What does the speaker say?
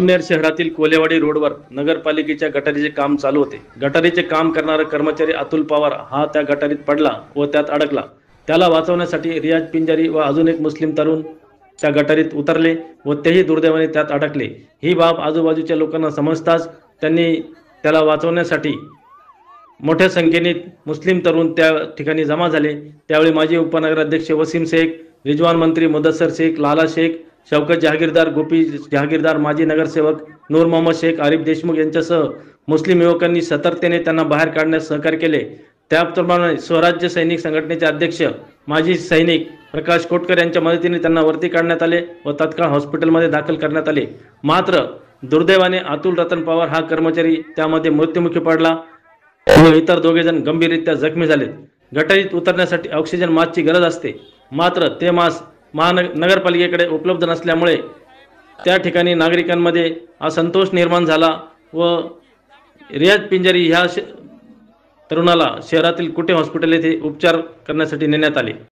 जुन्नर शहरातील कोलेवाडी रोडवर नगरपालिकेच्या गटारीचे काम चालू होते. गटारीचे काम करणारा कर्मचारी अतुल पवार हा त्या गटारीत पडला व त्यात अडकला. त्याला वाचवण्यासाठी रियाज पिंजारी व अजून एक मुस्लिम तरुण त्या गटारीत उतरले व तेही दुर्दैवाने त्यात अडकले. ही बाब आजूबाजूच्या लोकांना समजताच त्यांनी त्याला वाचवण्यासाठी मोठ्या संख्येने मुस्लिम तरुण त्या ठिकाणी जमा झाले. त्यावेळी माजी उपनगराध्यक्ष वसीम शेख, रिजवान मंत्री मुदस्सर शेख, लाला शेख, शौकत जहागीरदार, गोपी जहागीरदार, माजी नगरसेवक नूर मोहम्मद शेख, आरिफ देशमुख यांच्यासह मुस्लिम युवकांनी सतर्कतेने त्यांना बाहेर काढण्यास सहकार्य केले. त्याप्रमाणे स्वराज्य सैनिक संघटनेचे अध्यक्ष माजी सैनिक प्रकाश कोटकर यांच्या मदतीने त्यांना वरती काढण्यात आले व तात्काळ हॉस्पिटलमध्ये दाखल करण्यात आले. मात्र दुर्दैवाने अतुल रतन पवार हा कर्मचारी त्यामध्ये मृत्युमुखी पडला व इतर दोघे जण गंभीररित्या जखमी झालेत. गटारीत उतरण्यासाठी ऑक्सिजन मास्कची गरज असते, मात्र ते मास्क नगरपालिकेकडे उपलब्ध नसल्यामुळे त्या ठिकाणी नागरिकांमध्ये असंतोष निर्माण झाला व रियाज पिंजारी ह्या तरुणाला शहरातील कुटे हॉस्पिटल येथे उपचार करण्यासाठी नेण्यात आले.